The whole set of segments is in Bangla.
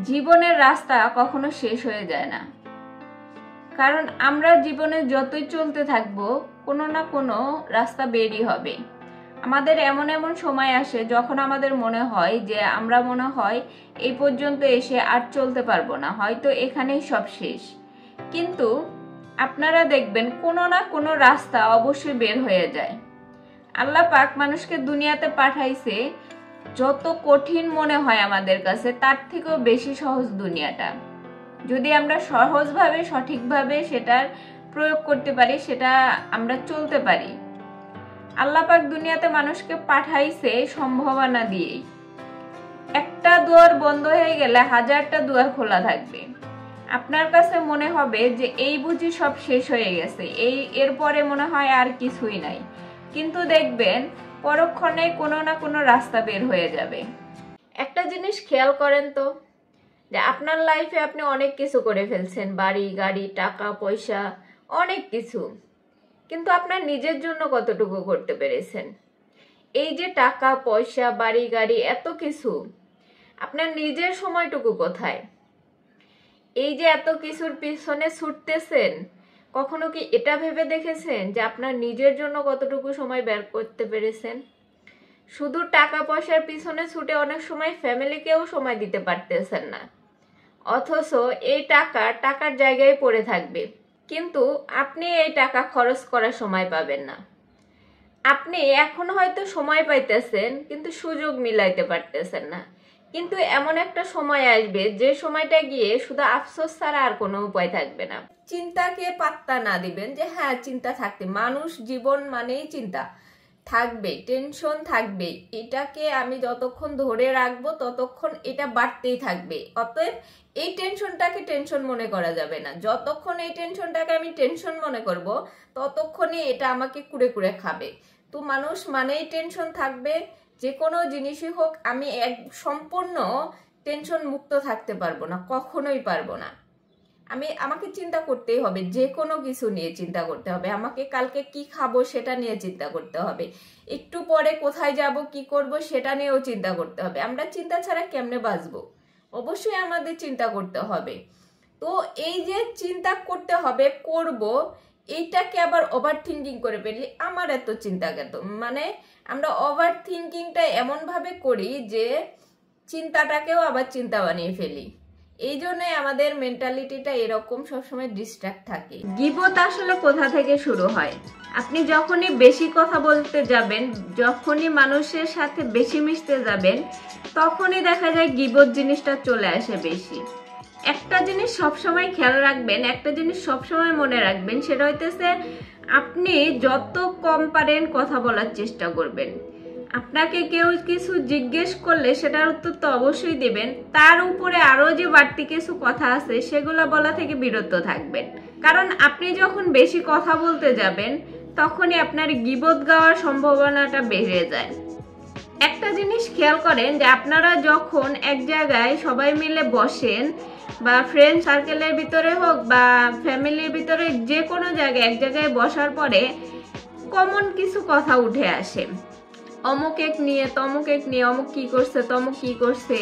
জীবনের রাস্তা কখনো শেষ হয়ে যায় না, কারণ আমরা জীবনে যতই চলতে থাকবো কোনো না কোনো রাস্তা বেরই হবে। আমাদের এমন এমন সময় আসে যখন আমাদের মনে হয় যে আমরা মনে হয় এই পর্যন্ত এসে আর চলতে পারবো না, হয়তো এখানেই সব শেষ। কিন্তু আপনারা দেখবেন কোনো না কোনো রাস্তা অবশ্যই বের হয়ে যায়। আল্লাহ পাক মানুষকে দুনিয়াতে পাঠাইছে, যত কঠিন মনে হয় আমাদের কাছে তার থেকেও বেশি সহজ দুনিয়াটা। যদি আমরা সহজভাবে সঠিকভাবে সেটার প্রয়োগ করতে পারি, সেটা আমরা চলতে পারি। আল্লাহ পাক দুনিয়াতে মানুষকে পাঠাইছে সম্ভাবনা দিয়েই। একটা দুয়ার বন্ধ হয়ে গেলে হাজারটা দুয়ার খোলা থাকবে। আপনার কাছে মনে হবে যে এই বুঝি সব শেষ হয়ে গেছে, এরপরে মনে হয় আর কিছুই নাই, কিন্তু দেখবেন পরক্ষণে কোনো না কোনো রাস্তা বের হয়ে যাবে। একটা জিনিস খেয়াল করেন তো, যে আপনার লাইফে আপনি অনেক কিছু করে ফেলছেন, বাড়ি গাড়ি টাকা পয়সা অনেক কিছু, কিন্তু আপনার নিজের জন্য কতটুকু করতে পেরেছেন? এই যে টাকা পয়সা বাড়ি গাড়ি এত কিছু, আপনার নিজের সময়টুকু কোথায়? এই যে এত কিছুর পিছনে ছুটতেছেন, কখনো কি এটা ভেবে দেখেছেন যে আপনার নিজের জন্য কতটুকু সময় বের করতে পেরেছেন? শুধু টাকা পয়সার পিছনে ছুটে অনেক সময় ফ্যামিলিকেও সময় দিতে পারতেছেন না, অথচ এই টাকার জায়গায় পড়ে থাকবে, কিন্তু আপনি এই টাকা খরচ করার সময় পাবেন না। আপনি এখন হয়তো সময় পাইতেছেন কিন্তু সুযোগ মিলাইতে পারতেছেন না, কিন্তু এমন একটা সময় আসবে যে সময়টা গিয়ে শুধু আফসোস ছাড়া আর কোনো উপায় থাকবে না। চিন্তাকে পাত্তা না দিবেন, যে হ্যাঁ চিন্তা থাকতে, মানুষ জীবন মানেই চিন্তা থাকবে, টেনশন থাকবে, এটাকে আমি যতক্ষণ ধরে রাখবো ততক্ষণ এটা বাড়তেই থাকবে। অতএব এই টেনশনটাকে টেনশন মনে করা যাবে না। যতক্ষণ এই টেনশনটাকে আমি টেনশন মনে করব ততক্ষণই এটা আমাকে কুড়ে কুড়ে খাবে। তো মানুষ মানেই টেনশন থাকবে, যে কোনো জিনিসই হোক। আমি সম্পূর্ণ টেনশন মুক্ত থাকতে পারবো না, কখনোই পারবো না। আমাকে চিন্তা করতেই হবে, যে কোনো কিছু নিয়ে চিন্তা করতে হবে। আমাকে কালকে কি খাবো সেটা নিয়ে চিন্তা করতে হবে, একটু পরে কোথায় যাব কি করব সেটা নিয়েও চিন্তা করতে হবে। আমরা চিন্তা ছাড়া কেমনে বাঁচবো? অবশ্যই আমাদের চিন্তা করতে হবে। তো এই যে চিন্তা করতে হবে করব, এইটাকে আবার ওভার থিঙ্কিং করে ফেললি, আমার এত চিন্তা কেন? মানে আমরা ওভার থিঙ্কিংটা এমন ভাবে করি যে চিন্তাটাকেও আবার চিন্তা বানিয়ে ফেলি। এই জন্যই আমাদের মেন্টালিটিটা এরকম, সবসময় ডিস্ট্রাক্ট থাকে। গীবত আসলে কোথা থেকে শুরু হয়? আপনি যখনই বেশি কথা বলতে যাবেন, যখনই মানুষের সাথে বেশি মিশতে যাবেন, তখনই দেখা যায় গীবত জিনিসটা চলে আসে বেশি। একটা জিনিস সবসময় খেয়াল রাখবেন, একটা জিনিস সবসময় মনে রাখবেন, সেটা হইতেছে আপনি যত কম পারেন কথা বলার চেষ্টা করবেন। আপনাকে কেউ কিছু জিজ্ঞেস করলে সেটার উত্তর তো অবশ্যই দেবেন, তার উপরে আরো যে বাড়তি কিছু কথা আছে সেগুলো বলা থেকে বিরত থাকবেন। কারণ আপনি যখন বেশি কথা বলতে যাবেন তখনই আপনার গীবত গাওয়ার সম্ভাবনাটা বেড়ে যায়। একটা জিনিস খেয়াল করেন, যে আপনারা যখন এক জায়গায় সবাই মিলে বসেন, বা ফ্রেন্ড সার্কেলের ভিতরে হোক বা ফ্যামিলির ভিতরে, যে কোনো জায়গায় এক জায়গায় বসার পরে কমন কিছু কথা উঠে আসে, অমুক এক নিয়ে তমুক এক নিয়ে, অমুক কি করছে তমুক কি করছে।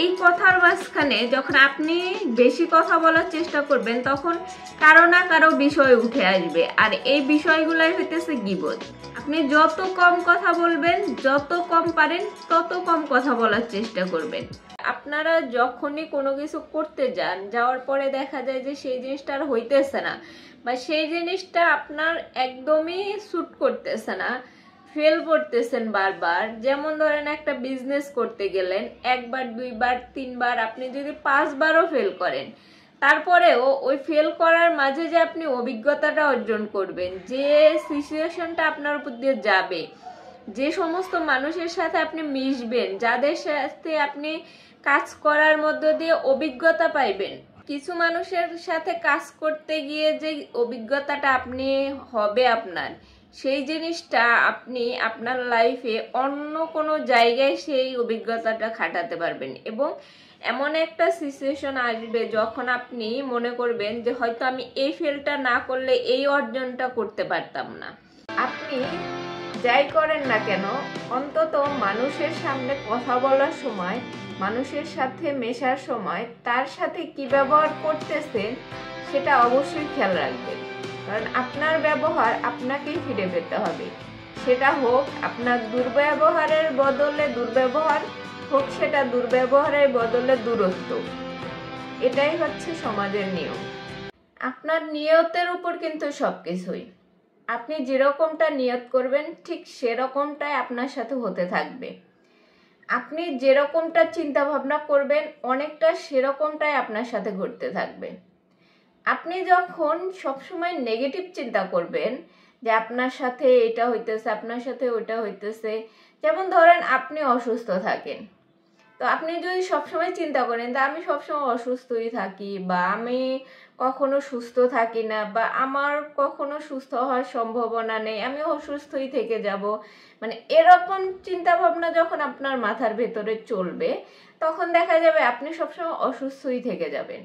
এই কথার মাঝখানে যখন আপনি বেশি কথা বলার চেষ্টা করবেন তখন কারো না কারো বিষয় উঠে আসবে, আর এই বিষয়গুলাই হইতেছে গীবত। আপনি যত কম কথা বলবেন, যত কম পারেন তত কম কথা বলার চেষ্টা করবেন। আপনারা যখনই কোনো কিছু করতে যান, যাওয়ার পরে দেখা যায় যে সেই জিনিসটা আর হইতেছে না, বা সেই জিনিসটা আপনার একদমই স্যুট করতেছে না, ফেল করতেছেন বারবার। যেমন ধরেন একটা বিজনেস করতে গেলেন, একবার দুইবার তিনবার, আপনি যদি 5 বারও ফেল করেন, তারপরেও ওই ফেল করার মাঝে যে আপনি অভিজ্ঞতাটা অর্জন করবেন, যে সিচুয়েশনটা আপনার উপর দিয়ে যাবে, যে সমস্ত মানুষের সাথে আপনি মিশবেন, যাদের সাথে আপনি কাজ করার মধ্য দিয়ে অভিজ্ঞতা পাইবেন, কিছু মানুষের সাথে কাজ করতে গিয়ে যে অভিজ্ঞতাটা আপনি হবে আপনার, সেই জিনিসটা আপনি আপনার লাইফে অন্য কোনো জায়গায় সেই অভিজ্ঞতাটা খাটাতে পারবেন। এবং এমন একটা সিচুয়েশন আসবে যখন আপনি মনে করবেন যে হয়তো আমি এই ফেলটা না করলে এই অর্জনটা করতে পারতাম না। আপনি যাই করেন না কেন অন্তত মানুষের সামনে কথা বলার সময়, মানুষের সাথে মেশার সময় তার সাথে কি ব্যবহার করতেছেন সেটা অবশ্যই খেয়াল রাখবেন। কারণ আপনার ব্যবহার আপনাকেই ফিরে পেতে হবে। সেটা হোক আপনার দুর্ব্যবহারের বদলে দুর্ব্যবহার, হোক সেটা দুর্ব্যবহারের বদলে দূরত্ব। এটাই হচ্ছে সমাজের নিয়ম। আপনার নিয়তের উপর কিন্তু সবকিছুই। আপনি যেরকমটা নিয়ত করবেন ঠিক সেরকমটাই আপনার সাথে হতে থাকবে। আপনি যেরকমটা চিন্তা ভাবনা করবেন অনেকটা সেরকমটাই আপনার সাথে ঘটতে থাকবে। আপনি যখন সবসময় নেগেটিভ চিন্তা করবেন যে আপনার সাথে এটা হইতেছে, আপনার সাথে ওইটা হইতেছে, যেমন ধরেন আপনি অসুস্থ থাকেন, তো আপনি যদি সবসময় চিন্তা করেন যে আমি সবসময় অসুস্থই থাকি, বা আমি কখনো সুস্থ থাকি না, বা আমার কখনো সুস্থ হওয়ার সম্ভাবনা নেই, আমি অসুস্থই থেকে যাব, মানে এরকম চিন্তা ভাবনা যখন আপনার মাথার ভেতরে চলবে তখন দেখা যাবে আপনি সবসময় অসুস্থই থেকে যাবেন।